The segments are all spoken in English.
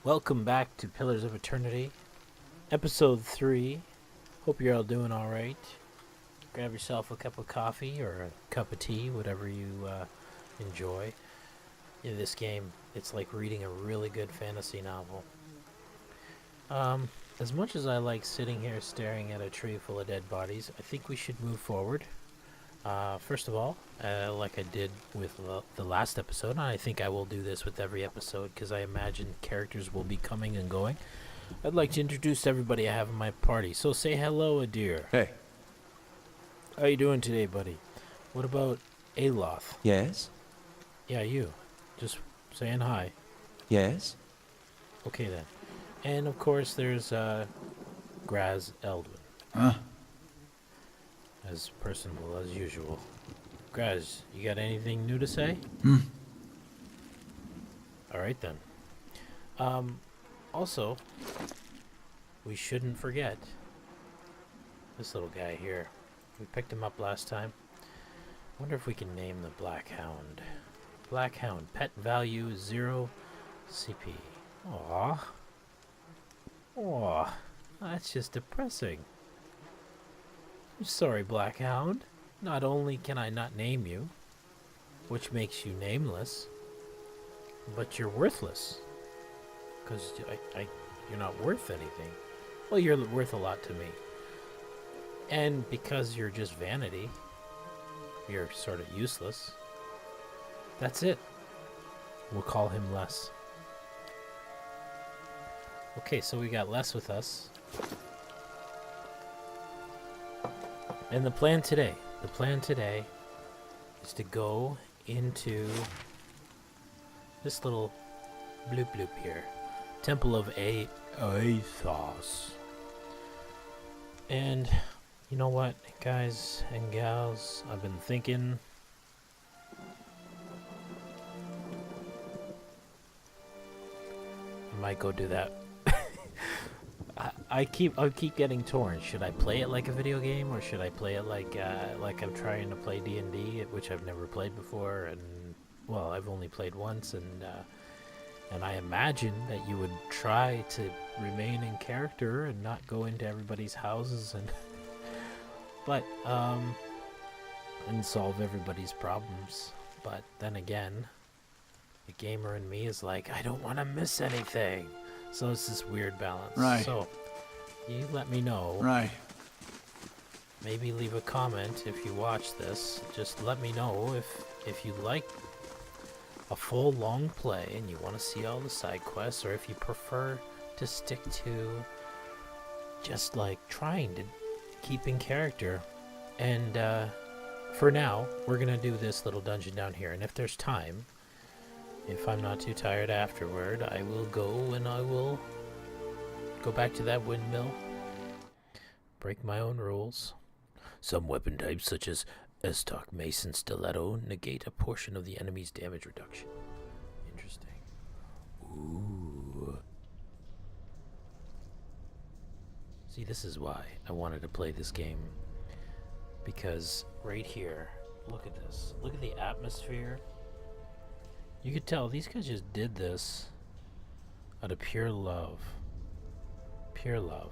Welcome back to Pillars of Eternity, Episode 3. Hope you're all doing alright. Grab yourself a cup of coffee or a cup of tea, whatever you enjoy. In this game, it's like reading a really good fantasy novel. As much as I like sitting here staring at a tree full of dead bodies, I think we should move forward. First of all, like I did with the last episode, and I think I will do this with every episode because I imagine characters will be coming and going. I'd like to introduce everybody I have in my party. So say hello, Adir. Hey. How you doing today, buddy? What about Aloth? Yes? Yeah, you. Just saying hi. Yes? Okay, then. And, of course, there's Graz Eldwin. Huh? As personable as usual. Graz, you got anything new to say? Alright then. Also, we shouldn't forget this little guy here. We picked him up last time. Wonder if we can name the Black Hound. Black Hound, pet value 0 CP. Aww. Aww. That's just depressing. I'm sorry, Black Hound. Not only can I not name you, which makes you nameless, but you're worthless. Because you're not worth anything. Well, you're worth a lot to me. And because you're just vanity, you're sort of useless. That's it. We'll call him Les. Okay, so we got Les with us. And the plan today is to go into this little bloop bloop here. Temple of Aethos. And you know what, guys and gals, I've been thinking I might go do that. I keep getting torn. Should I play it like a video game, or should I play it like I'm trying to play D&D, which I've never played before, and well, I've only played once, and I imagine that you would try to remain in character and not go into everybody's houses and and solve everybody's problems. But then again, the gamer in me is like, I don't want to miss anything. So it's this weird balance. Right. So you let me know. Right. Maybe leave a comment if you watch this. Just let me know if you like a full long play and you want to see all the side quests, or if you prefer to stick to just like trying to keep in character. And for now, we're gonna do this little dungeon down here, and if there's time, if I'm not too tired afterward, I will go and I will go back to that windmill, break my own rules. Some weapon types, such as Estoc, Mason, Stiletto, negate a portion of the enemy's damage reduction. Interesting. Ooh. See, this is why I wanted to play this game. Because right here, look at this. Look at the atmosphere. You could tell these guys just did this out of pure love. Pure love.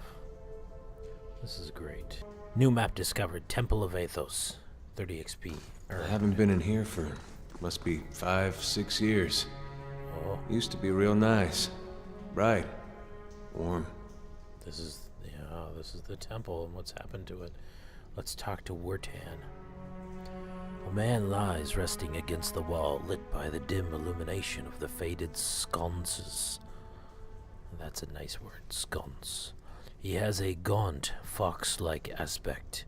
This is great. New map discovered. Temple of Aethos. 30 XP. I haven't been in here for, must be 5-6 years. Oh, Used to be real nice. Bright. Warm. this is the temple and what's happened to it. Let's talk to Wertan. A man lies resting against the wall, lit by the dim illumination of the faded sconces. That's a nice word, sconce. He has a gaunt, fox-like aspect,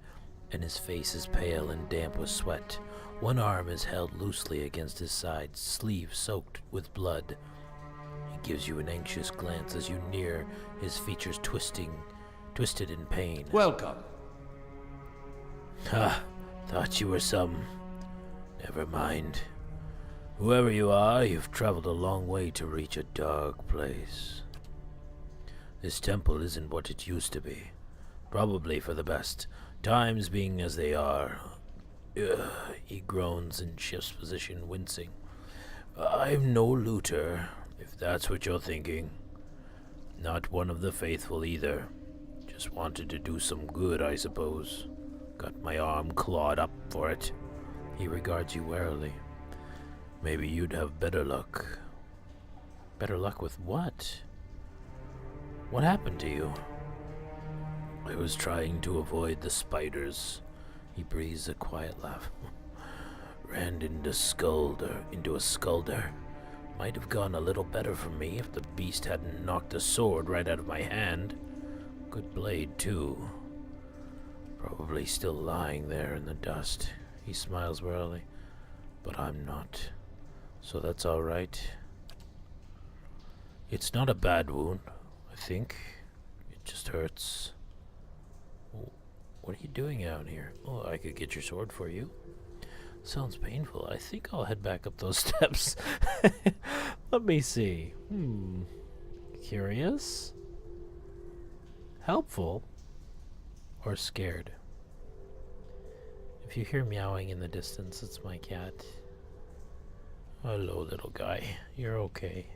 and his face is pale and damp with sweat. One arm is held loosely against his side, sleeve soaked with blood. He gives you an anxious glance as you near, his features twisted in pain. Welcome. Ha! Thought you were some... Never mind. Whoever you are, you've traveled a long way to reach a dark place. This temple isn't what it used to be. Probably for the best. Times being as they are. He groans and shifts position, wincing. I'm no looter, if that's what you're thinking. Not one of the faithful either. Just wanted to do some good, I suppose. Got my arm clawed up for it. He regards you warily. Maybe you'd have better luck. Better luck with what? What happened to you? I was trying to avoid the spiders. He breathes a quiet laugh. Ran into a skulder. Might have gone a little better for me if the beast hadn't knocked the sword right out of my hand. Good blade, too. Probably still lying there in the dust. He smiles wearily. But I'm not. So that's all right. It's not a bad wound, I think. It just hurts. What are you doing out here? Oh, I could get your sword for you. Sounds painful. I think I'll head back up those steps. Let me see. Curious? Helpful? Or scared? If you hear meowing in the distance, it's my cat. Hello, little guy. You're okay.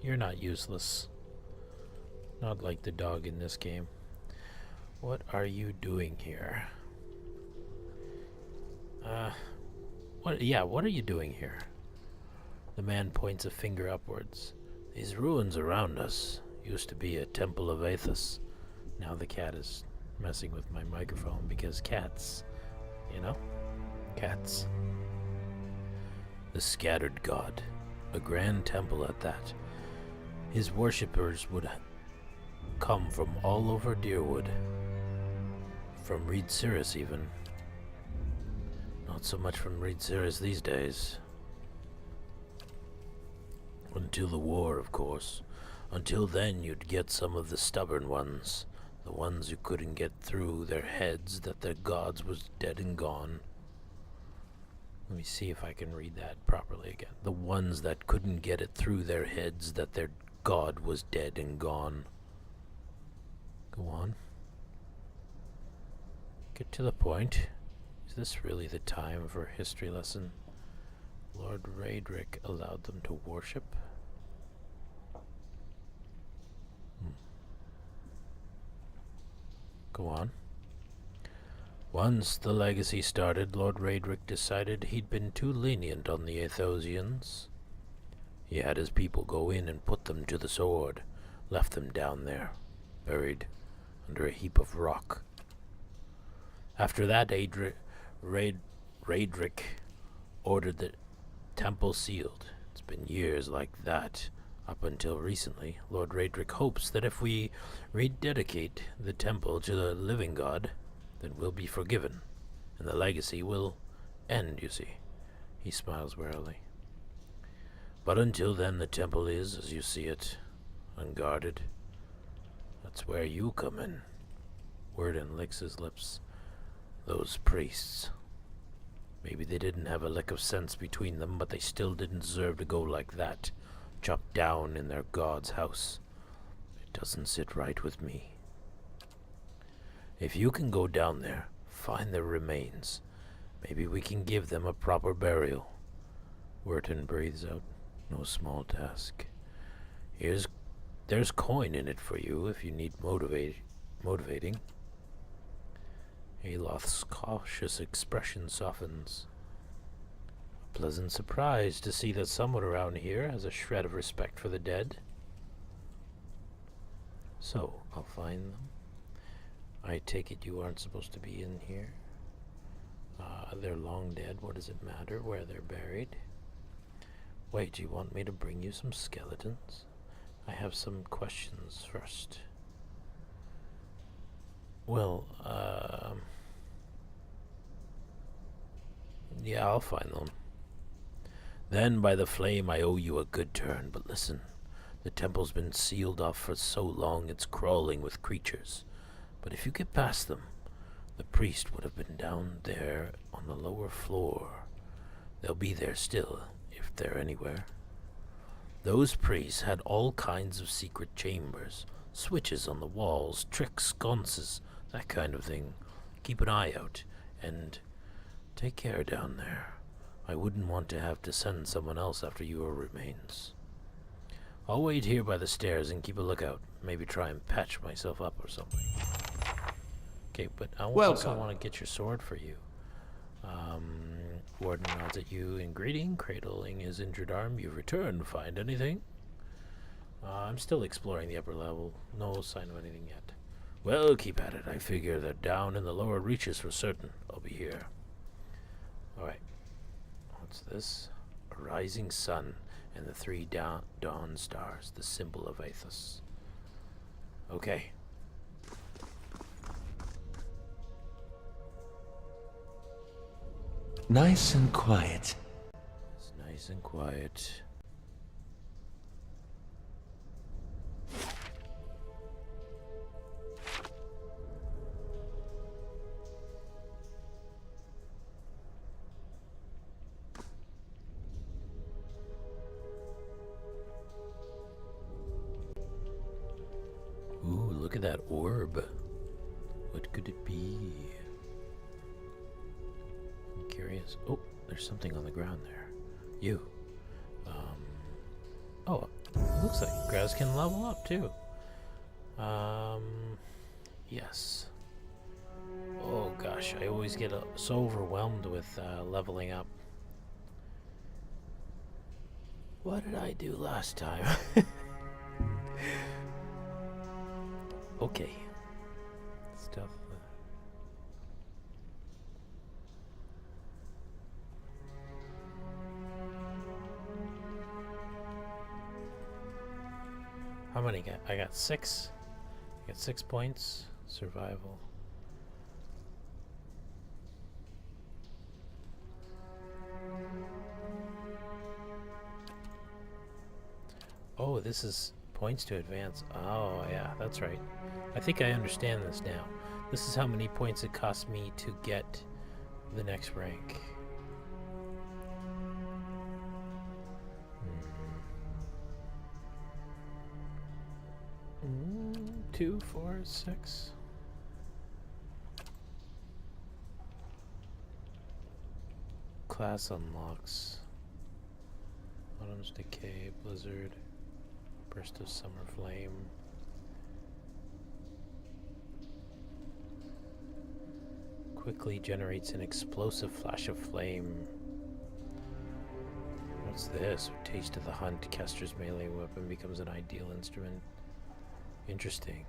You're not useless. Not like the dog in this game. What are you doing here? What are you doing here? The man points a finger upwards. These ruins around us used to be a temple of Athos. Now the cat is messing with my microphone because cats, cats. The scattered god, a grand temple at that. His worshippers would come from all over Deerwood, from Reed Cirrus even. Not so much from Reed Cirrus these days. Until the war, of course. Until then, you'd get some of the stubborn ones. The ones who couldn't get through their heads that their gods was dead and gone. Let me see if I can read that properly again. The ones that couldn't get it through their heads that their god was dead and gone. Go on. Get to the point. Is this really the time for a history lesson? Lord Raedric allowed them to worship? Go on. Once the legacy started, Lord Raedric decided he'd been too lenient on the Athosians. He had his people go in and put them to the sword, left them down there, buried under a heap of rock. After that, Raedric ordered the temple sealed. It's been years like that, up until recently. Lord Raedric hopes that if we rededicate the temple to the living god, then we'll be forgiven, and the legacy will end, you see. He smiles warily. But until then, the temple is, as you see it, unguarded. That's where you come in. Worden licks his lips. Those priests. Maybe they didn't have a lick of sense between them, but they still didn't deserve to go like that, chopped down in their god's house. It doesn't sit right with me. If you can go down there, find their remains, maybe we can give them a proper burial. Werden breathes out. No small task. There's coin in it for you if you need motivating. Aloth's cautious expression softens. A pleasant surprise to see that someone around here has a shred of respect for the dead. So, I'll find them. I take it you aren't supposed to be in here. They're long dead. What does it matter where they're buried? Wait, do you want me to bring you some skeletons? I have some questions first. Well, yeah, I'll find them. Then, by the flame, I owe you a good turn. But listen, the temple's been sealed off for so long it's crawling with creatures. But if you get past them, the priest would have been down there on the lower floor. They'll be there still, if they're anywhere. Those priests had all kinds of secret chambers, switches on the walls, tricks, sconces, that kind of thing. Keep an eye out, and take care down there. I wouldn't want to have to send someone else after your remains. I'll wait here by the stairs and keep a lookout. Maybe try and patch myself up or something. Okay, but I also want to get your sword for you. Warden nods at you in greeting, cradling his injured arm. You've returned. Find anything? I'm still exploring the upper level. No sign of anything yet. Well, keep at it. I figure they're down in the lower reaches for certain. I'll be here. Alright. What's this? A rising sun and the 3 dawn stars, the symbol of Athos. Okay. Nice and quiet. It's nice and quiet. Ooh, look at that orb. What could it be? I'm curious. Oh, there's something on the ground there. You. Oh, it looks like Graz can level up too. Yes. Oh gosh, I always get so overwhelmed with leveling up. What did I do last time? Okay. Stuff. How many I got 6. I got 6 points. Survival. Oh, this is points to advance. Oh, yeah, that's right. I think I understand this now. This is how many points it cost me to get the next rank. 2, 4, 6. Class unlocks. Autumn's Decay, Blizzard, Burst of Summer Flame. Quickly generates an explosive flash of flame. What's this? Taste of the Hunt. Caster's melee weapon becomes an ideal instrument. Interesting.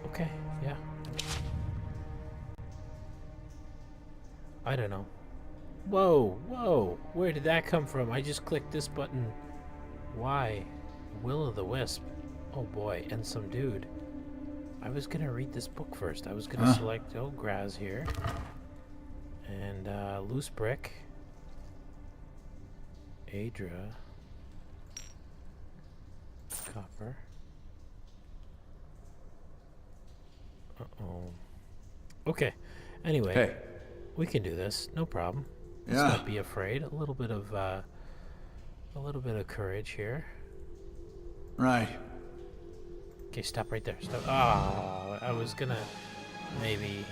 Okay, yeah. I don't know. Whoa, whoa. Where did that come from? I just clicked this button. Why? Will-o'-the-wisp. Oh boy, and some dude. I was gonna read this book first. I was gonna select, Graz here. And, Loose Brick. Adra. Copper. Uh-oh. Okay. Anyway. Hey. We can do this. No problem. Yeah. Let's not be afraid. A little bit of courage here. Right. Okay, stop right there. Stop. Oh, I was gonna maybe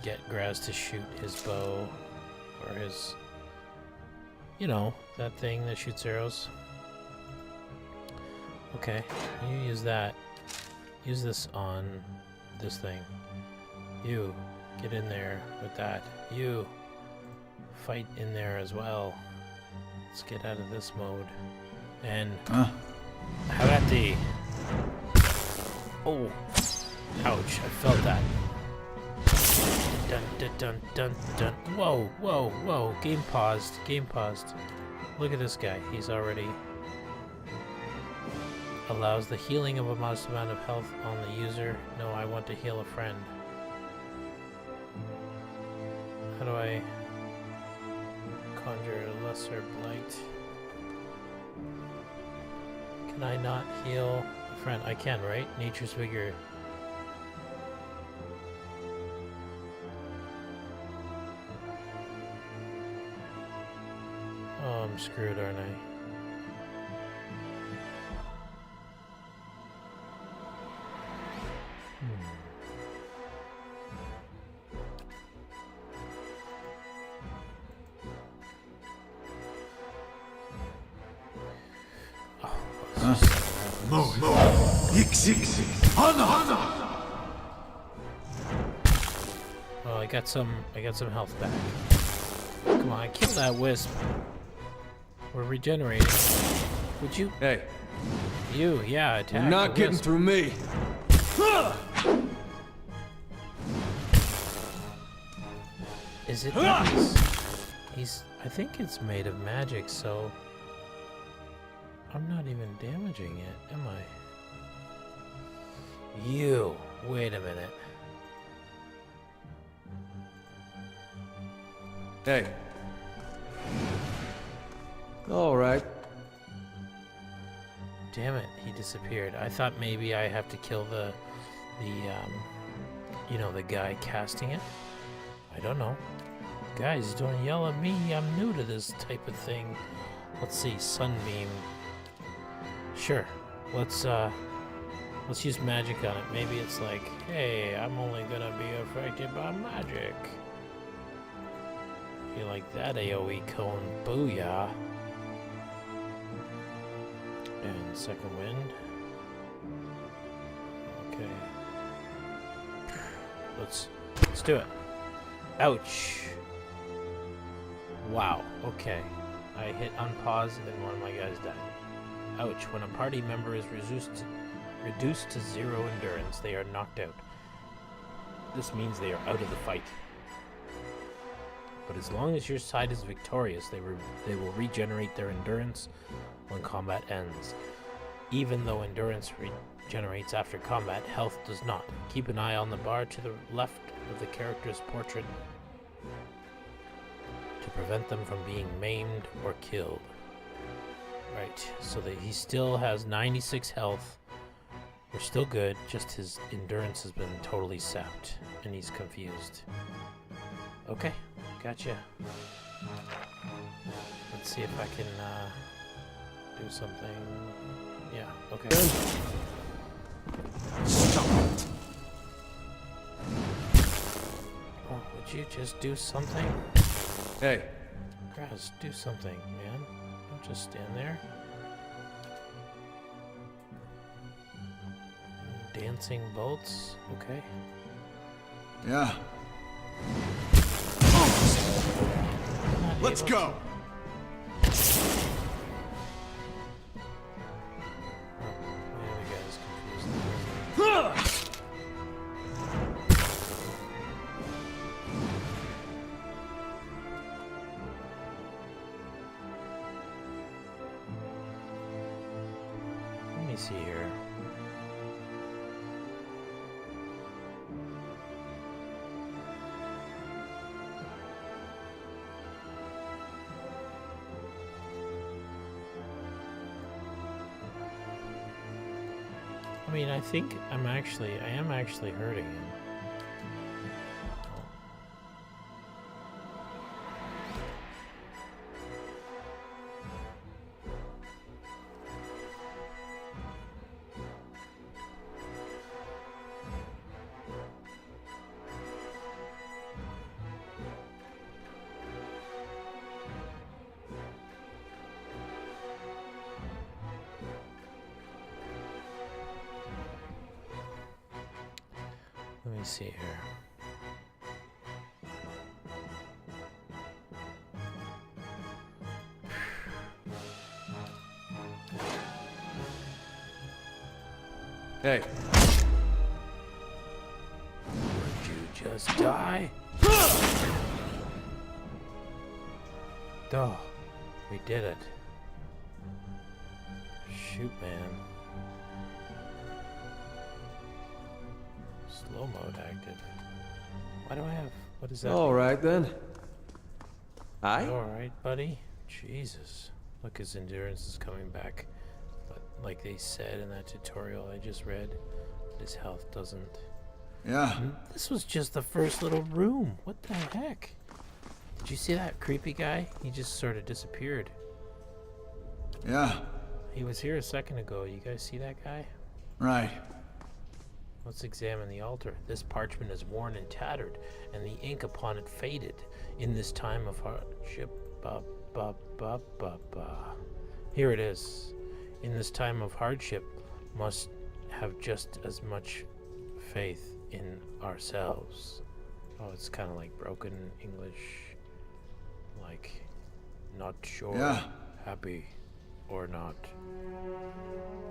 get Graz to shoot his bow or his, that thing that shoots arrows. Okay, you use that. Use this on this thing. You get in there with that. You fight in there as well. Let's get out of this mode. And have at thee. Oh, ouch! I felt that. Dun dun dun dun dun. Whoa, whoa, whoa! Game paused. Game paused. Look at this guy. He's already allows the healing of a modest amount of health on the user. No, I want to heal a friend. How do I conjure a lesser blight? Can I not heal a friend? I can, right? Nature's vigor. Oh, I'm screwed, aren't I? Oh, I got some health back. Come on, kill that wisp. We're regenerating. Would you? Hey, Yeah, attack. you're not the getting wisp. through me. Is it that he's I think it's made of magic, so I'm not even damaging it, am I? You, wait a minute. Hey. All right. Damn it, he disappeared. I thought maybe I have to kill the guy casting it. I don't know. Guys, don't yell at me. I'm new to this type of thing. Let's see, sunbeam. Sure. Let's use magic on it. Maybe it's like, hey, I'm only gonna be affected by magic. You like that, AoE cone? Booyah. And second wind. Okay. Let's do it. Ouch. Wow. Okay. I hit unpause and one of my guys died. Ouch. When a party member is reduced to 0 endurance, they are knocked out. This means they are out of the fight. But as long as your side is victorious, they will regenerate their endurance when combat ends. Even though endurance regenerates after combat, health does not. Keep an eye on the bar to the left of the character's portrait to prevent them from being maimed or killed. Right, so that he still has 96 health. We're still good, just his endurance has been totally sapped, and he's confused. Okay, gotcha. Let's see if I can do something. Yeah, okay. Stop it! Oh, would you just do something? Hey. Guys, do something, man. Don't just stand there. Dancing bolts, okay. Yeah. Let's go! Let me see here. I mean, I think I am actually hurting him. Let me see here. Hey. Would you just die? Oh, we did it. Shoot, man. Slow mode active. Why do I have... What is that? All right, then. Aye? Alright, buddy. Jesus. Look, his endurance is coming back. But like they said in that tutorial I just read, his health doesn't. Yeah. This was just the first little room. What the heck? Did you see that creepy guy? He just sort of disappeared. Yeah. He was here a second ago. You guys see that guy? Right. Let's examine the altar. This parchment is worn and tattered, and the ink upon it faded. In this time of hardship, Here it is. in this time of hardship, must have just as much faith in ourselves. Oh, it's kind of like broken English. Like, not sure, Yeah. happy, or not.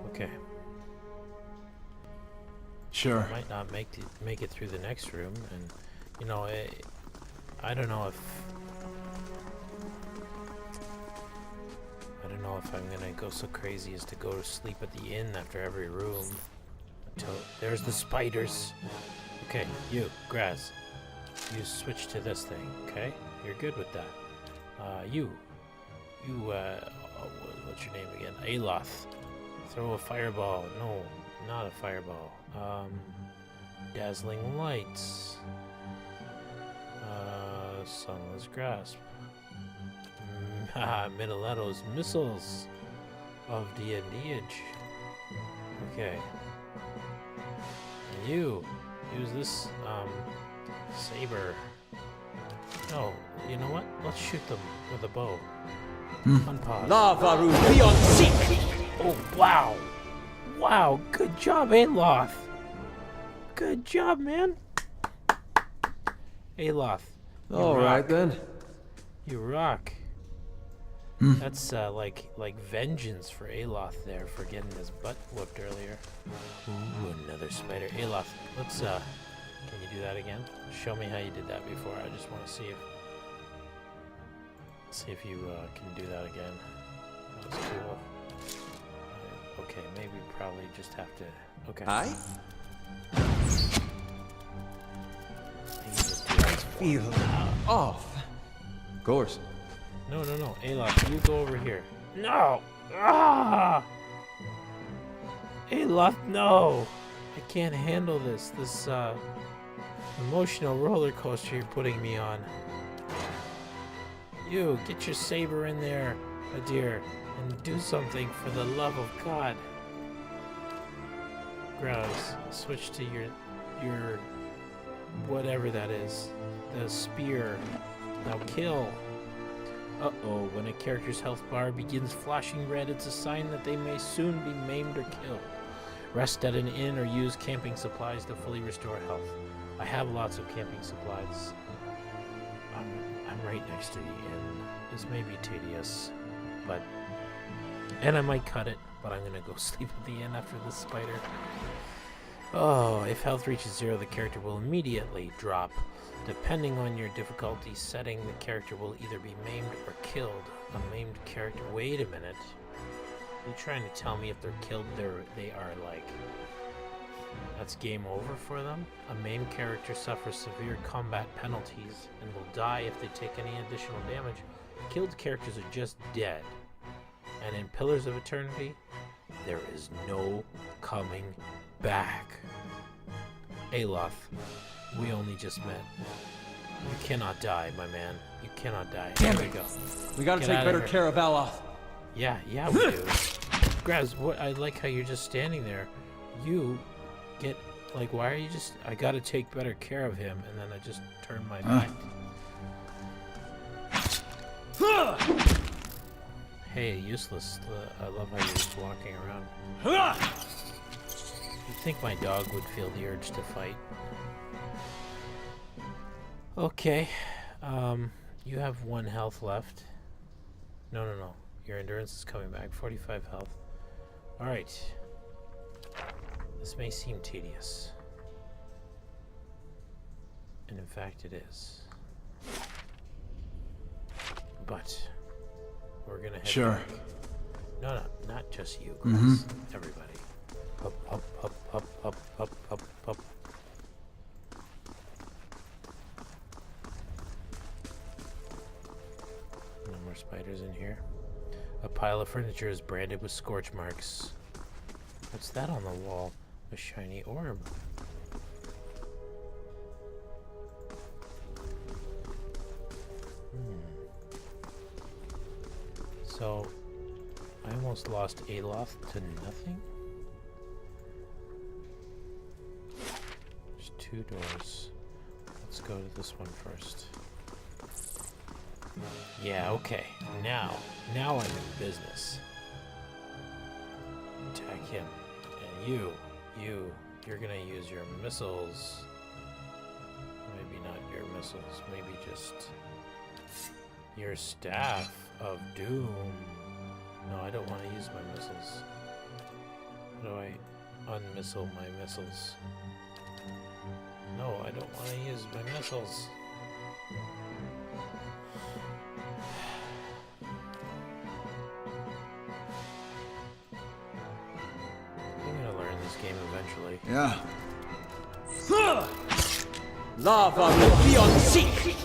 Okay. Sure. Might not make it through the next room, and you know, I don't know if I'm gonna go so crazy as to go to sleep at the inn after every room. Until there's the spiders. Okay, you, Graz, you switch to this thing. Okay, you're good with that. You, what's your name again? Aloth. Throw a fireball. No, not a fireball. Dazzling lights. Sunless grasp. Middleletto's missiles of D&D-age. Okay. And you use this saber. No, you know what? Let's shoot them with a bow. Unpause. Lavaru beyond seek! Oh, wow. Wow, good job, Aloth. Good job, man. Aloth. You All right rock. then. You rock. That's like vengeance for Aloth there for getting his butt whooped earlier. Ooh, another spider. Aloth, let's can you do that again? Show me how you did that before. I just want to see if you can do that again. That was cool. Okay, maybe probably just have to. Okay. I You just do that. feel off. Of course. No. Aloth, you go over here. No! Ah! Aloth, no! I can't handle this. This, emotional roller coaster you're putting me on. You, get your saber in there, dear, and do something for the love of God. Grouse, switch to your whatever that is. The spear. Now kill. Uh-oh, when a character's health bar begins flashing red, it's a sign that they may soon be maimed or killed. Rest at an inn or use camping supplies to fully restore health. I have lots of camping supplies. I'm right next to the inn. This may be tedious, and I might cut it, but I'm gonna go sleep at the inn after this spider. Oh, if health reaches 0, the character will immediately drop. Depending on your difficulty setting, the character will either be maimed or killed. A maimed character. Wait a minute. Are you trying to tell me if they're killed, they are like... That's game over for them? A maimed character suffers severe combat penalties and will die if they take any additional damage. Killed characters are just dead. And in Pillars of Eternity, there is no coming back. Aloth, we only just met. You cannot die, my man. You cannot die. Damn Here it. we go. We gotta Get take outta better here. care of Aloth. Yeah, we do. Graz, what? I like how you're just standing there. You get, like, why are you just... I gotta take better care of him, and then I just turn my back. Hey, useless. I love how you're just walking around. You'd think my dog would feel the urge to fight. Okay. You have 1 health left. No. Your endurance is coming back. 45 health. Alright. This may seem tedious. And in fact it is. But we're gonna head Sure. back. No, not just you, Grace. Everybody. Up. No more spiders in here. A pile of furniture is branded with scorch marks. What's that on the wall? A shiny orb. So, I almost lost Aloth to nothing? There's 2 doors. Let's go to this one first. Yeah, okay. Now I'm in business. him. And you're gonna use your missiles. Maybe not your missiles, maybe just your staff of doom. No, I don't want to use my missiles. How do I unmissile my missiles? No, I don't want to use my missiles. I'm gonna learn this game eventually. Yeah. Lava will be on seek!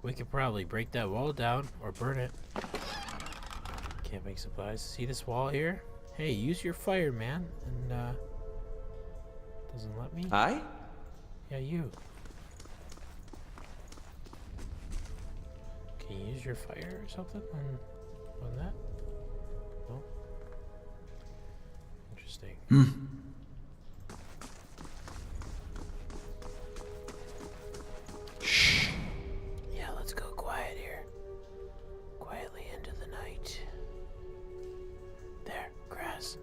We could probably break that wall down or burn it. Can't make supplies. See this wall here? Hey, use your fire, man. And, doesn't let me? I? Yeah, you. Can you use your fire or something on that? No? Interesting. Yeah, let's go quiet here. Quietly into the night. There, grass.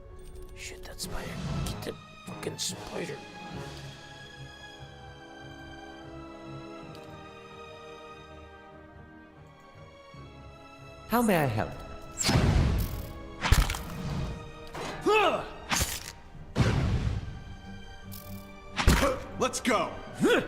Shoot that spider. Get that fucking spider. How may I help? Let's go. Yeah.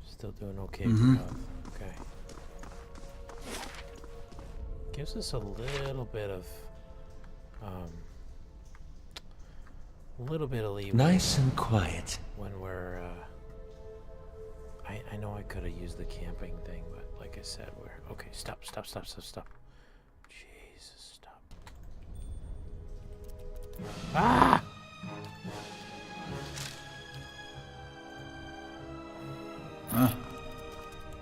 Still doing okay for health. Okay. Gives us a little bit of leeway Nice and quiet. when we're I know I could have used the camping thing, but like I said, we're okay. Stop. Jesus, stop. Ah!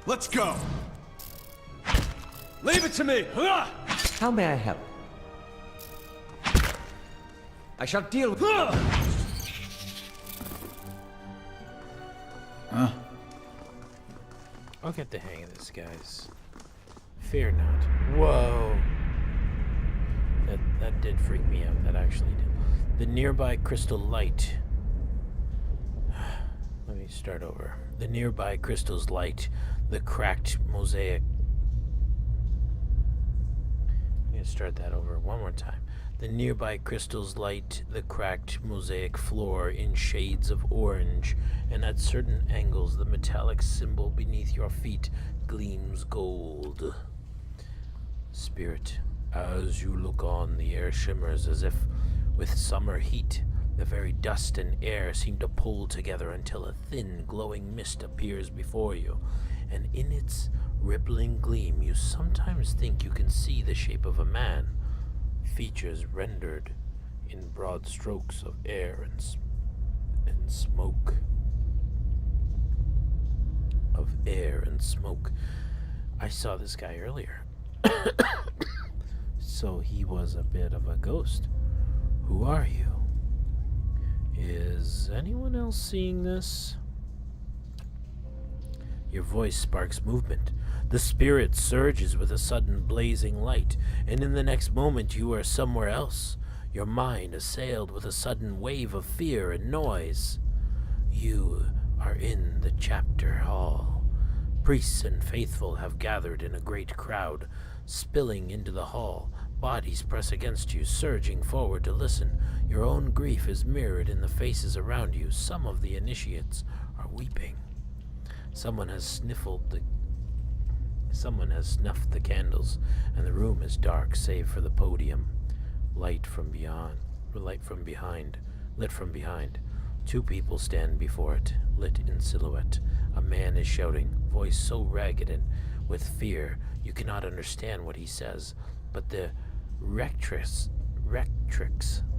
Let's go. Leave it to me! How may I help? I shall deal with I'll get the hang of this, guys. Fear not. Whoa. That did freak me out. That actually did. The nearby crystal light. Let me start over. The nearby crystal's light. The cracked mosaic. I'm gonna start that over one more time. The nearby crystal's light, the cracked mosaic floor in shades of orange, and at certain angles the metallic symbol beneath your feet gleams gold. Spirit, as you look on, the air shimmers as if with summer heat. The very dust and air seem to pull together until a thin, glowing mist appears before you, and in its rippling gleam you sometimes think you can see the shape of a man. Features rendered in broad strokes of air and smoke. Of air and smoke. I saw this guy earlier. So he was a bit of a ghost. Who are you? Is anyone else seeing this? Your voice sparks movement. The spirit surges with a sudden blazing light, and in the next moment you are somewhere else, your mind assailed with a sudden wave of fear and noise. You are in the chapter hall. Priests and faithful have gathered in a great crowd, spilling into the hall. Bodies press against you, surging forward to listen. Your own grief is mirrored in the faces around you. Some of the initiates are weeping. Someone has snuffed the candles, and the room is dark save for the podium. Lit from behind. Two people stand before it, lit in silhouette. A man is shouting, voice so ragged and with fear you cannot understand what he says, but the rectrix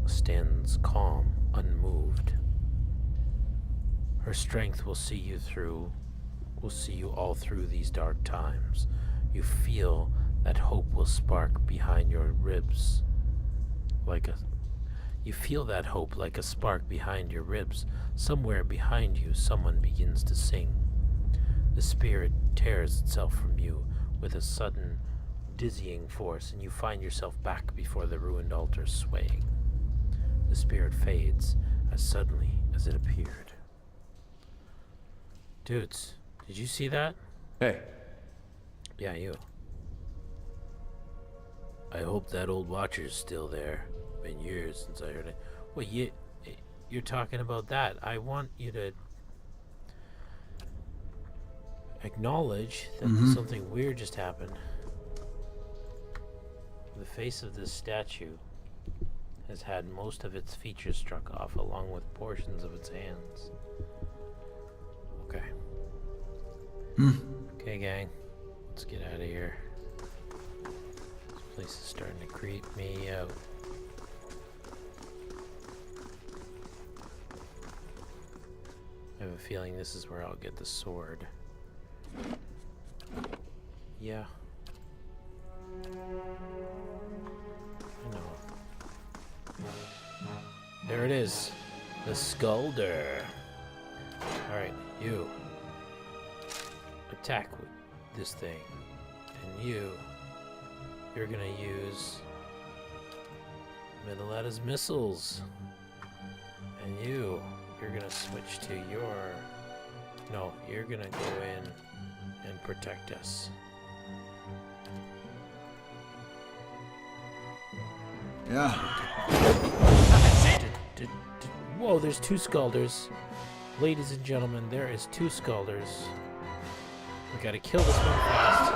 stands calm, unmoved. Her strength will see you all through these dark times. You feel that hope will spark behind your ribs. You feel that hope like a spark behind your ribs. Somewhere behind you, someone begins to sing. The spirit tears itself from you with a sudden, dizzying force, and you find yourself back before the ruined altar, swaying. The spirit fades as suddenly as it appeared. Dudes, did you see that? Hey, Yeah, you. I hope that old watcher's still there. Been years since I heard it. Well, you're talking about that. I want you to acknowledge that something weird just happened. The face of this statue has had most of its features struck off, along with portions of its hands. Okay. Okay, gang. Let's get out of here. This place is starting to creep me out. I have a feeling this is where I'll get the sword. Yeah. I know. There it is. The Skulder. Alright, you. Attack with this thing. And you're gonna use Middletta's missiles. And you're gonna switch to no, you're gonna go in and protect us. Yeah. Whoa, there's two Skulders. Ladies and gentlemen, there is two Skulders. We gotta kill this one fast.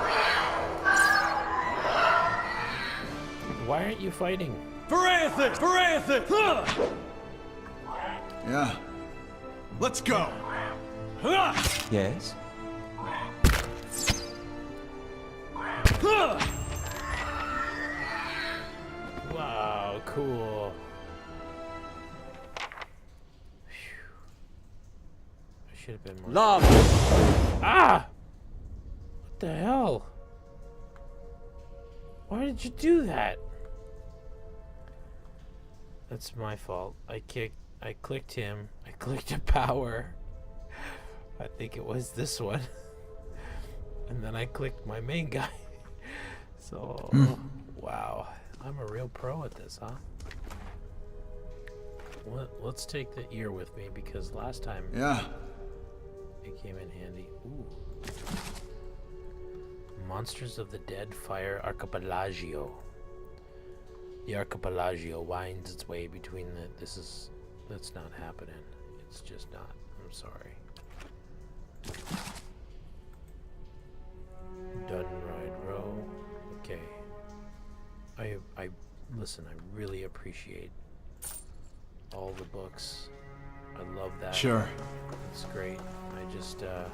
Why aren't you fighting? Varanthan! Varanthan! Huh! Yeah. Let's go! Huh! Yes? Huh! Wow, cool. Phew. I should have been more. Love! Ah! What the hell? Why did you do that? That's my fault. I clicked him. I clicked a power. I think it was this one. And then I clicked my main guy. So, wow. I'm a real pro at this, huh? Let's take the ear with me, because last time Yeah. it came in handy. Ooh. Monsters of the Dead Fire Archipelago. The Archipelago winds its way between that's not happening. It's just not. I'm sorry. Dunride Row. Okay. I listen, I really appreciate all the books. I love that. Sure. It's great. I just a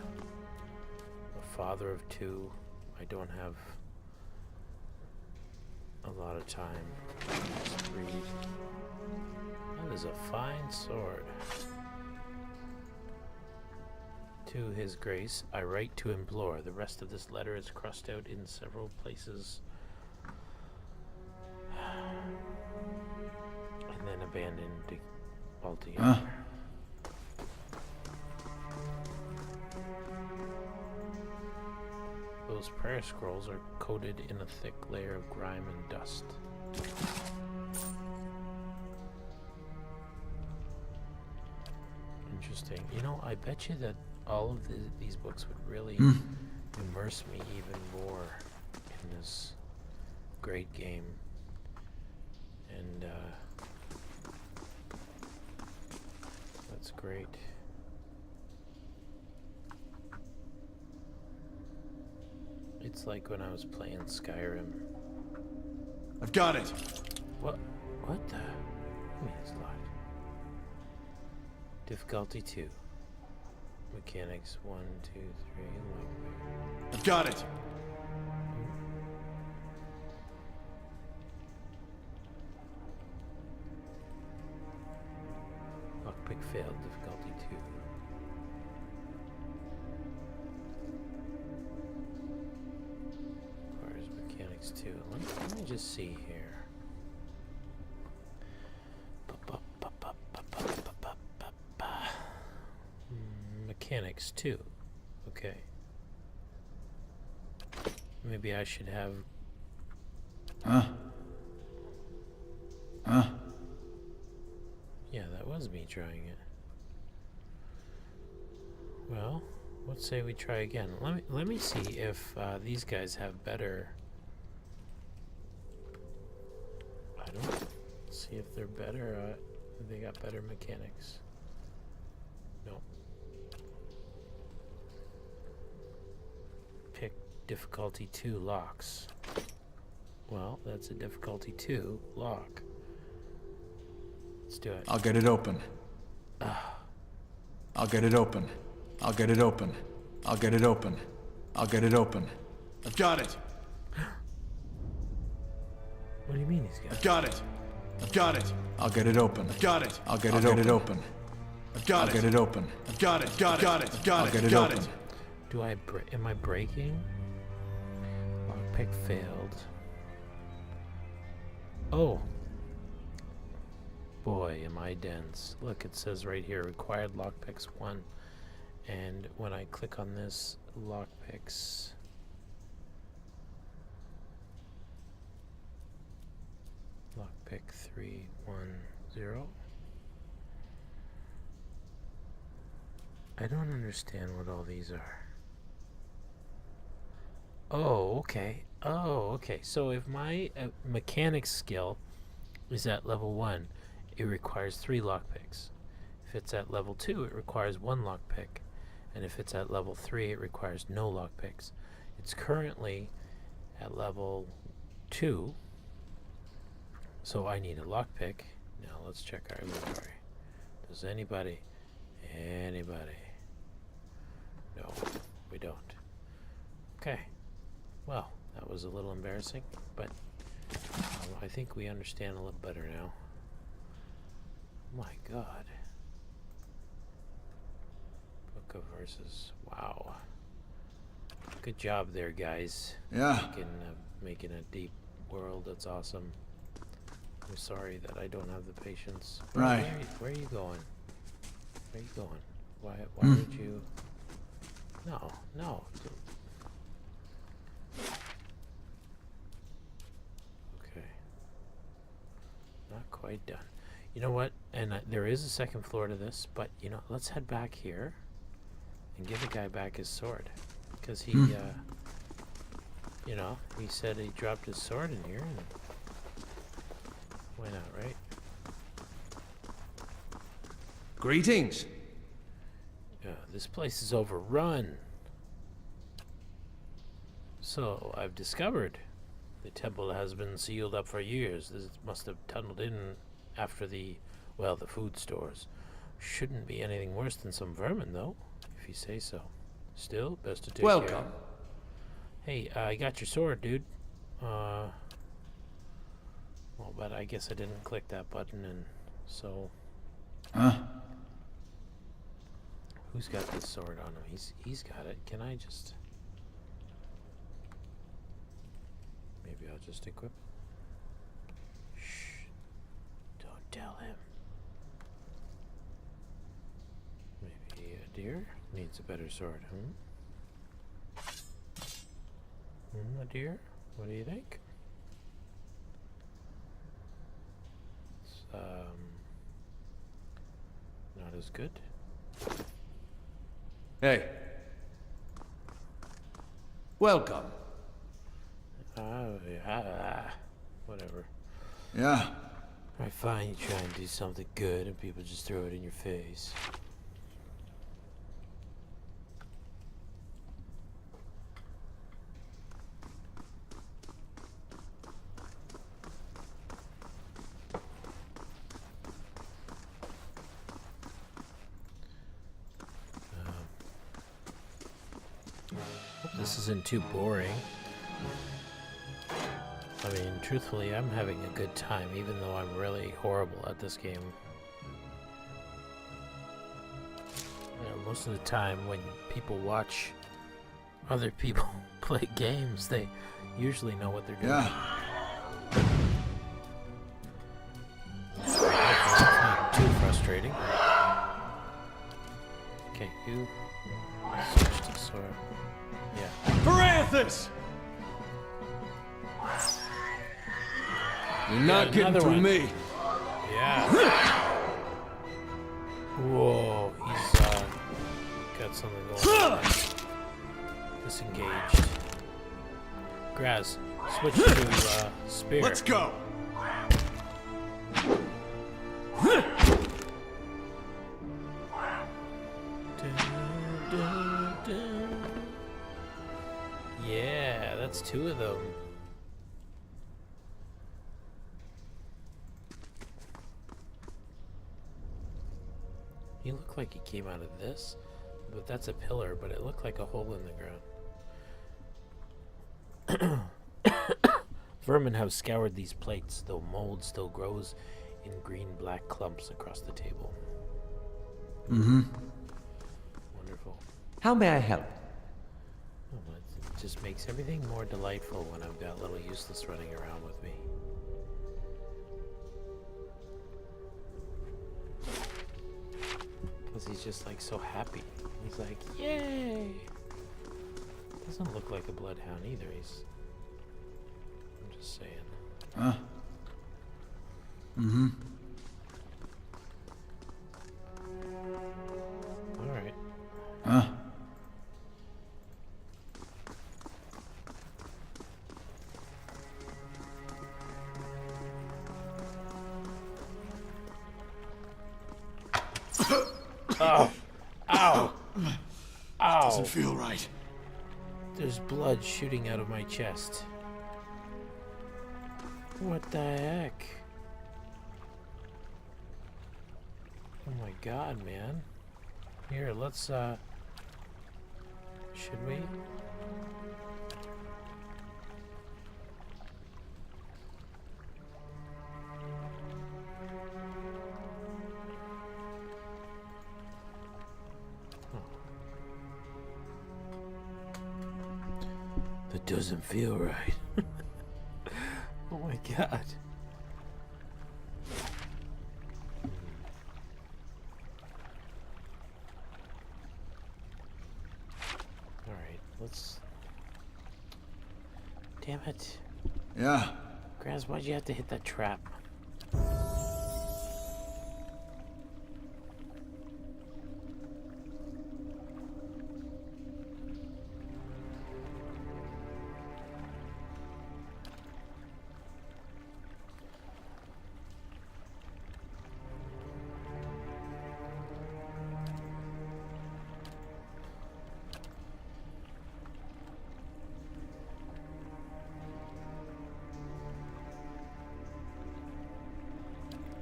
father of two. I don't have a lot of time to just read. That is a fine sword. To His Grace, I write to implore. The rest of this letter is crossed out in several places. And then abandoned altogether. Huh? Those prayer scrolls are coated in a thick layer of grime and dust. Interesting. You know, I bet you that all of these books would really immerse me even more in this great game. And that's great. It's like when I was playing Skyrim. I've got it. What the? I mean, it's locked. Difficulty 2. Mechanics 1, 2, 3. I've got it. Lockpick failed. Difficulty 2. Mechanics 2. Let me just see here. Mechanics 2. Okay. Maybe I should have... Yeah, that was me trying it. Well, let's say we try again. Let me see if these guys have better... I don't see if they're better. They got better mechanics. No. Pick difficulty 2 locks. Well, that's a difficulty 2 lock. Let's do it. I'll get it open. I'll get it open. I'll get it open. I'll get it open. I'll get it open. I've got it. What do you mean he's got it? I've got it. I've got it. I'll get it open. I've got it. I'll get it open. I've got it. I'll get it open. I've got it. Got it. Got it. Got it. I'll get it open. Do I am I breaking? Lockpick failed. Oh. Boy, am I dense. Look, it says right here, required lockpicks 1. And when I click on this, lockpicks... Lockpick 310. I don't understand what all these are. Oh, okay. Oh, okay. So if my mechanics skill is at level 1, it requires 3 lockpicks. If it's at level 2, it requires 1 lockpick. And if it's at level 3, it requires no lockpicks. It's currently at level 2, so I need a lockpick. Now let's check our inventory. Does anybody? No, we don't. Okay. Well, that was a little embarrassing, but I think we understand a little better now. My God. Book of Verses. Wow. Good job there, guys. Yeah. Making a deep world. That's awesome. I'm sorry that I don't have the patience. Right. Where are you going? Where are you going? Why would you... No. Okay. Not quite done. You know what? And there is a second floor to this, but, you know, let's head back here and give the guy back his sword. Because he, you know, he said he dropped his sword in here, and why not, right? Greetings. This place is overrun. So, I've discovered the temple has been sealed up for years. This must have tunneled in after the food stores. Shouldn't be anything worse than some vermin, though, if you say so. Still, best to take care. Welcome. Hey, I got your sword, dude. Well, but I guess I didn't click that button, and so... Who's got this sword on him? He's got it. Can I just... Maybe I'll just equip it. Shh. Don't tell him. Maybe a deer needs a better sword, a deer? What do you think? It's, not as good. Hey. Welcome. Whatever. Yeah. I find you try and do something good and people just throw it in your face. Hope this isn't too boring. I mean, truthfully, I'm having a good time, even though I'm really horrible at this game. You know, most of the time when people watch other people play games, they usually know what they're doing. Yeah. That's not too frustrating. Okay, you switch to sword. Yeah. Varanthus! You're not getting another through one. me. Yeah. Whoa, he's got something going on. Disengaged. Graz, switch to spear. Let's go. Yeah, that's 2 of them. He looked like he came out of this, but that's a pillar, but it looked like a hole in the ground. Vermin have scoured these plates, though mold still grows in green-black clumps across the table. Mm-hmm. Wonderful. How may I help? Oh, it just makes everything more delightful when I've got little useless running around with me. Because he's just like so happy. He's like, yay! Doesn't look like a bloodhound either. I'm just saying. Huh? Mm-hmm. Alright. Huh? Ow! Ow! Ow! Doesn't feel right. There's blood shooting out of my chest. What the heck? Oh my god, man. Here, let's, should we? That doesn't feel right. Oh my god. Alright, let's... Damn it. Yeah. Graz, why'd you have to hit that trap?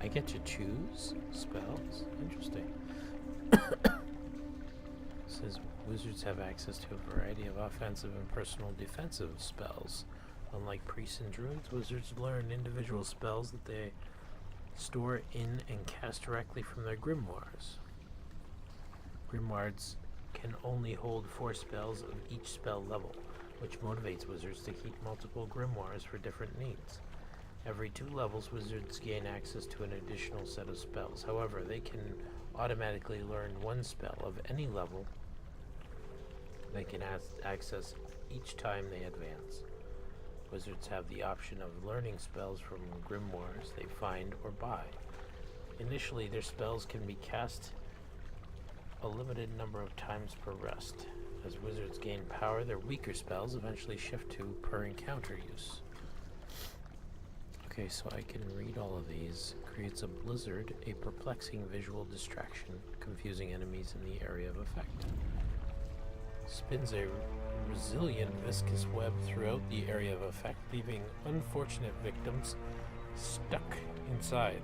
I get to choose spells? Interesting. Says wizards have access to a variety of offensive and personal defensive spells. Unlike priests and druids, wizards learn individual spells that they store in and cast directly from their grimoires. Grimoires can only hold 4 spells of each spell level, which motivates wizards to keep multiple grimoires for different needs. Every 2 levels, wizards gain access to an additional set of spells. However, they can automatically learn 1 spell of any level they can access each time they advance. Wizards have the option of learning spells from grimoires they find or buy. Initially, their spells can be cast a limited number of times per rest. As wizards gain power, their weaker spells eventually shift to per encounter use. Okay, so I can read all of these. Creates a blizzard, a perplexing visual distraction, confusing enemies in the area of effect. Spins a resilient viscous web throughout the area of effect, leaving unfortunate victims stuck inside.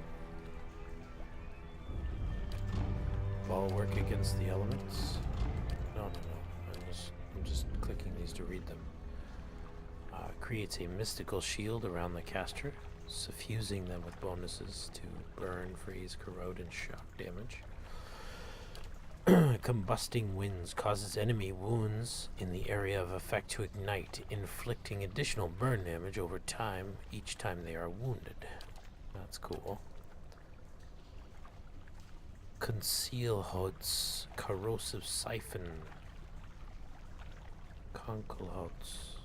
Ball work against the elements? No. I'm just clicking these to read them. Creates a mystical shield around the caster, suffusing them with bonuses to burn, freeze, corrode, and shock damage. combusting winds causes enemy wounds in the area of effect to ignite, inflicting additional burn damage over time each time they are wounded. That's cool. Conceal Hoods, Corrosive Siphon, Concolhoods,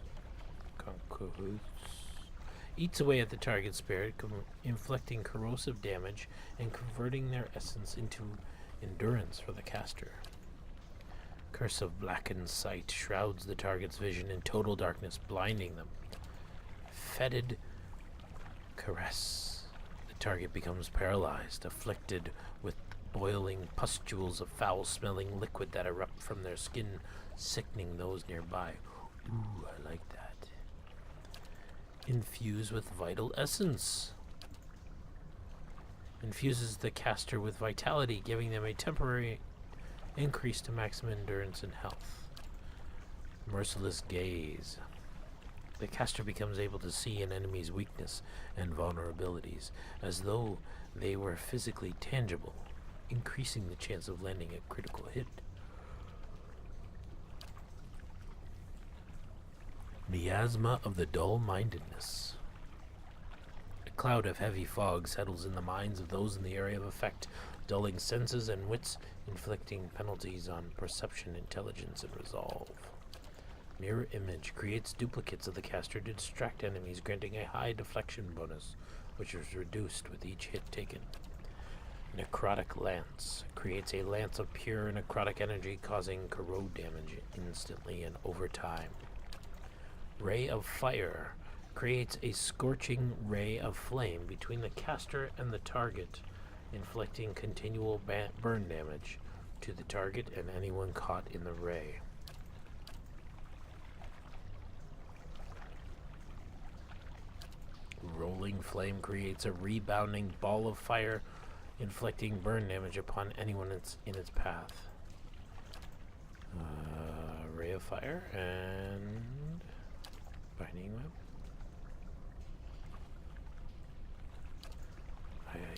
eats away at the target spirit, inflicting corrosive damage and converting their essence into endurance for the caster. Curse of Blackened Sight shrouds the target's vision in total darkness, blinding them. Fetid Caress. The target becomes paralyzed, afflicted with boiling pustules of foul-smelling liquid that erupt from their skin, sickening those nearby. Ooh, I like that. Infuse with Vital Essence. Infuses the caster with vitality, giving them a temporary increase to maximum endurance and health. Merciless Gaze. The caster becomes able to see an enemy's weakness and vulnerabilities as though they were physically tangible, increasing the chance of landing a critical hit. Miasma of the Dull-Mindedness. A cloud of heavy fog settles in the minds of those in the area of effect, dulling senses and wits, inflicting penalties on perception, intelligence, and resolve. Mirror Image creates duplicates of the caster to distract enemies, granting a high deflection bonus, which is reduced with each hit taken. Necrotic Lance creates a lance of pure necrotic energy, causing corrode damage instantly and over time. Ray of Fire creates a scorching ray of flame between the caster and the target, inflicting continual burn damage to the target and anyone caught in the ray. Rolling Flame creates a rebounding ball of fire, inflicting burn damage upon anyone in its path. Ray of Fire and Binding Web.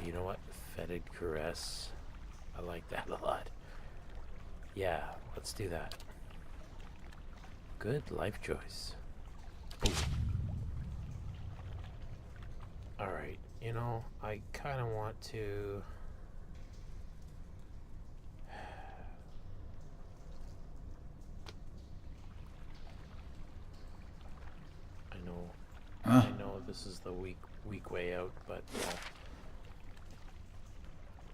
You know what? Fetid Caress. I like that a lot. Yeah, let's do that. Good life choice. Alright, you know, I kind of want to... I know this is the weak way out, but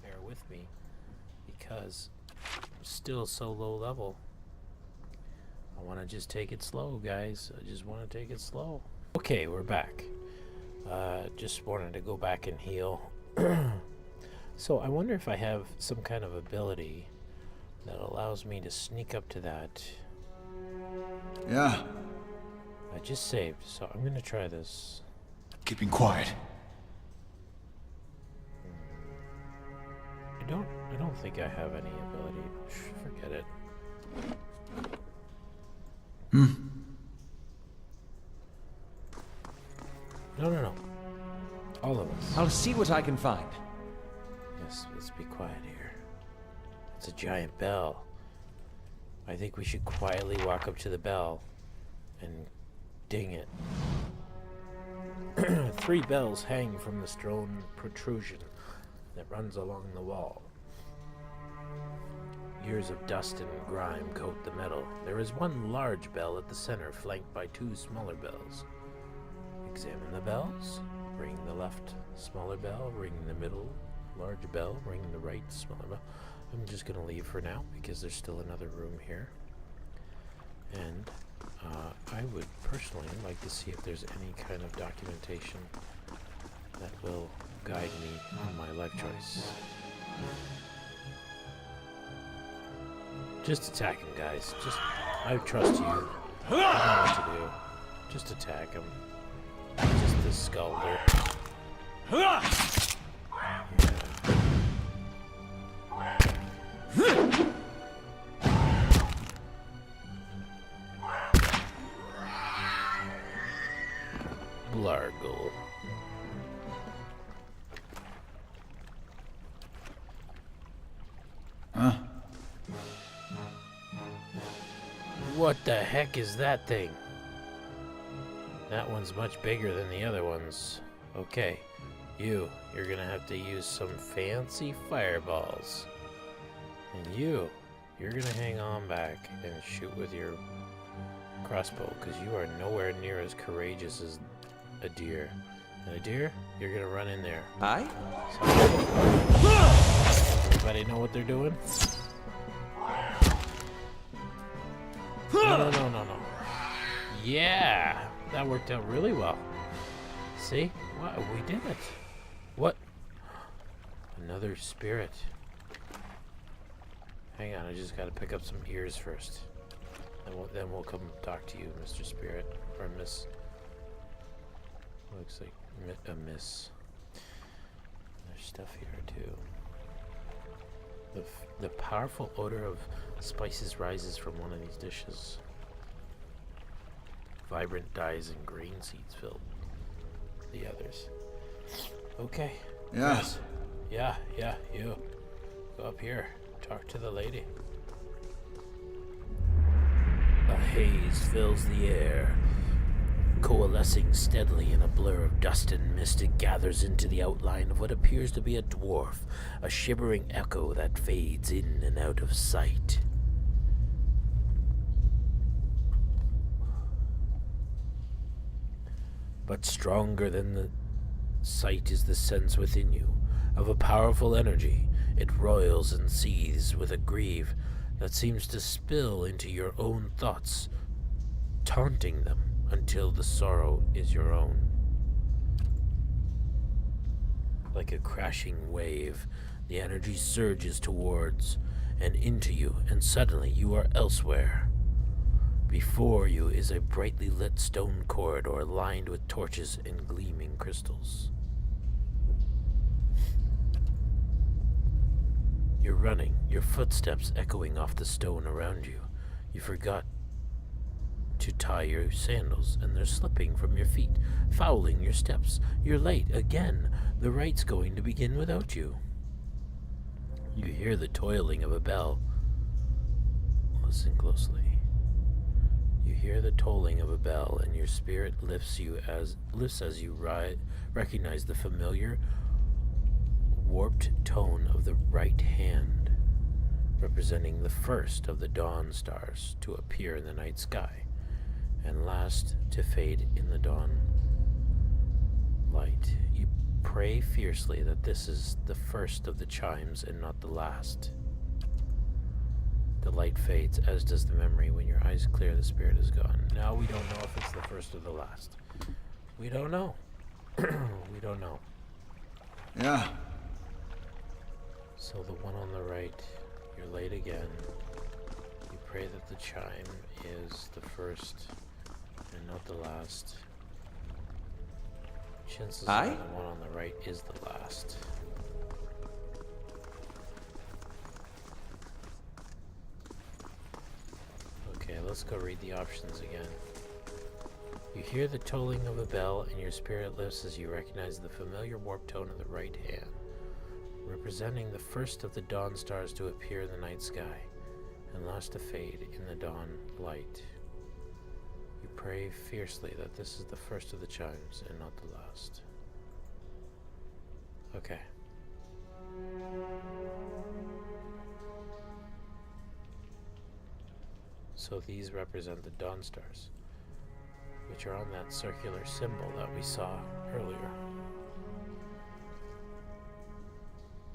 bear with me because I'm still so low level. I want to just take it slow, guys. I just want to take it slow. Okay, we're back. Just wanted to go back and heal. So I wonder if I have some kind of ability that allows me to sneak up to that. Yeah. I just saved, so I'm gonna try this. Keeping quiet. I don't think I have any ability. Forget it. No. All of us. I'll see what I can find. Yes, let's be quiet here. It's a giant bell. I think we should quietly walk up to the bell and ding it. 3 bells hang from the stone protrusion that runs along the wall. Years of dust and grime coat the metal. There is one large bell at the center, flanked by 2 smaller bells. Examine the bells. Ring the left, smaller bell. Ring the middle, large bell. Ring the right, smaller bell. I'm just going to leave for now because there's still another room here. And I would personally like to see if there's any kind of documentation that will guide me on my life choice. Just attack him, guys. I trust you. I know what to do. Just attack him. Just this skulder. Blargle. What the heck is that thing? That one's much bigger than the other ones. Okay, you're gonna have to use some fancy fireballs. And you're gonna hang on back and shoot with your crossbow, because you are nowhere near as courageous as a deer. And a deer, you're gonna run in there. Aye? Everybody know what they're doing? No. Yeah, that worked out really well. See? What? We did it. What? Another spirit. Hang on, I just gotta pick up some ears first. Then we'll come talk to you, Mr. Spirit. Or Miss... Looks like a miss. There's stuff here, too. The powerful odor of spices rises from one of these dishes. Vibrant dyes and grain seeds fill the others. Okay. Yeah. Yes. Yeah, you. Go up here. Talk to the lady. A haze fills the air. Coalescing steadily in a blur of dust and mist, it gathers into the outline of what appears to be a dwarf, a shivering echo that fades in and out of sight. But stronger than the sight is the sense within you of a powerful energy. It roils and seethes with a grief that seems to spill into your own thoughts, taunting them until the sorrow is your own. Like a crashing wave, the energy surges towards and into you, and suddenly you are elsewhere. Before you is a brightly lit stone corridor lined with torches and gleaming crystals. You're running, your footsteps echoing off the stone around you. You forgot to tie your sandals, and they're slipping from your feet, fouling your steps. You're late again. The rite's going to begin without you. You hear the tolling of a bell. Listen closely. You hear the tolling of a bell, and your spirit lifts as you recognize the familiar, warped tone of the right hand, representing the first of the dawn stars to appear in the night sky, and last to fade in the dawn light. You pray fiercely that this is the first of the chimes and not the last. The light fades, as does the memory. When your eyes clear, the spirit is gone. Now we don't know if it's the first or the last. We don't know. We don't know. Yeah. So the one on the right, you're late again. You pray that the chime is the first and not the last. Chances are the one on the right is the last. Okay, let's go read the options again. You hear the tolling of a bell, and your spirit lifts as you recognize the familiar warped tone of the right hand, representing the first of the dawn stars to appear in the night sky, and last to fade in the dawn light. You pray fiercely that this is the first of the chimes and not the last. Okay. So these represent the dawn stars, which are on that circular symbol that we saw earlier.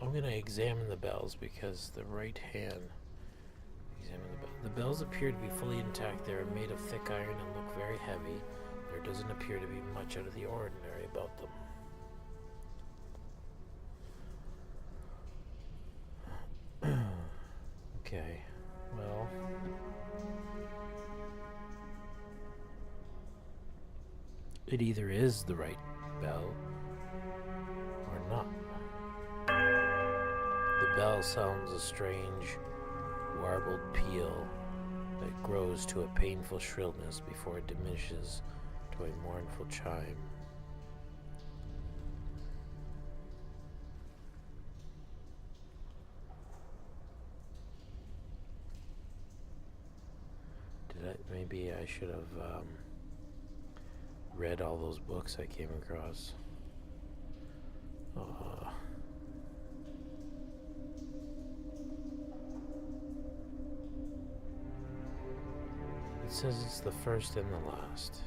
I'm going to examine the bells because the right hand... The bells appear to be fully intact. They are made of thick iron and look very heavy. There doesn't appear to be much out of the ordinary about them. Okay, well... It either is the right bell or not. The bell sounds a strange, warbled peal that grows to a painful shrillness before it diminishes to a mournful chime. should have read all those books I came across. It says it's the first and the last.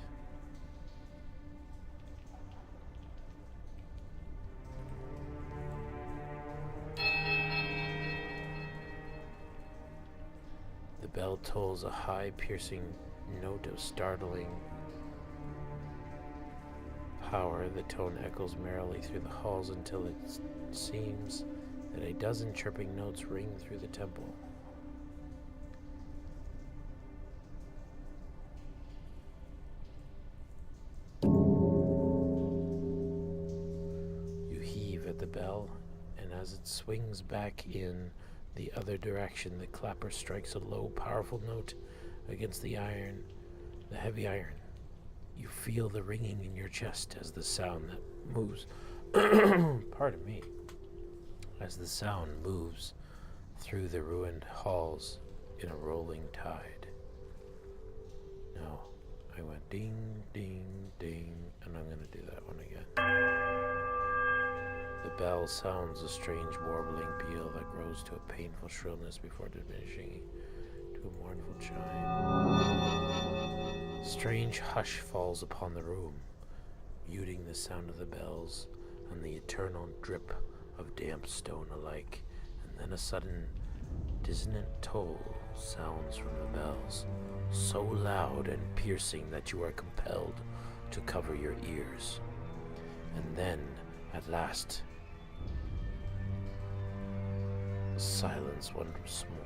The bell tolls a high, piercing note of startling power. The tone echoes merrily through the halls until it seems that a dozen chirping notes ring through the temple. You heave at the bell, and as it swings back in the other direction, the clapper strikes a low, powerful note against the heavy iron. You feel the ringing in your chest as the sound that moves, pardon me, as the sound moves through the ruined halls in a rolling tide. Now, I went ding, ding, ding, and I'm going to do that one again. The bell sounds a strange warbling peal that grows to a painful shrillness before diminishing to a mournful chime. Strange hush falls upon the room, muting the sound of the bells and the eternal drip of damp stone alike, and then a sudden dissonant toll sounds from the bells, so loud and piercing that you are compelled to cover your ears. And then, at last, silence once more.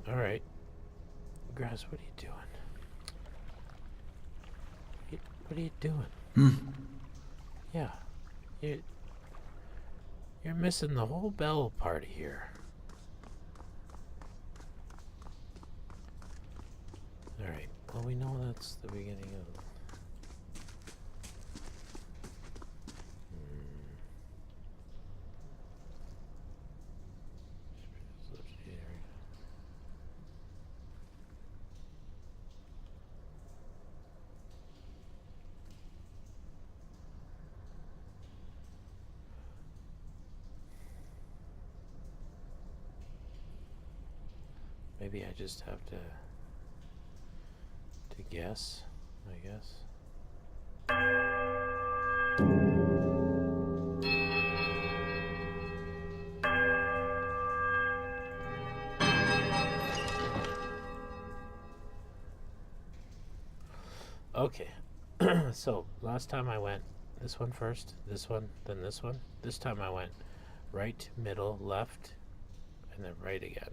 Alright. Grass, what are you doing? What are you doing? Yeah. You're missing the whole bell part here. Alright. Well, we know that's the beginning of... Maybe I just have to guess, I guess. Okay. So, last time I went this one first, this one, then this one. This time I went right, middle, left, and then right again.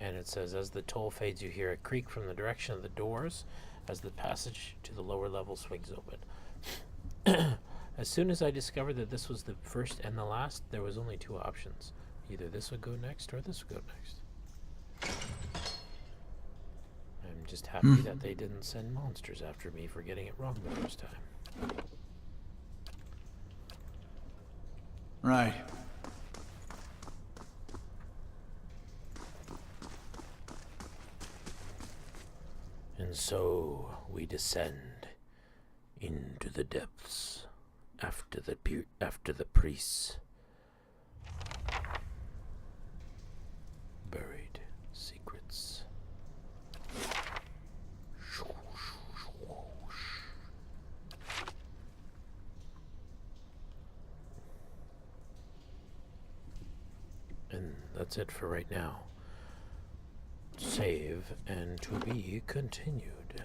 And it says, as the toll fades, you hear a creak from the direction of the doors as the passage to the lower level swings open. As soon as I discovered that this was the first and the last, there was only two options. Either this would go next or this would go next. I'm just happy that they didn't send monsters after me for getting it wrong the first time. Right. And so we descend into the depths after the priests buried secrets. And that's it for right now. Save and to be continued.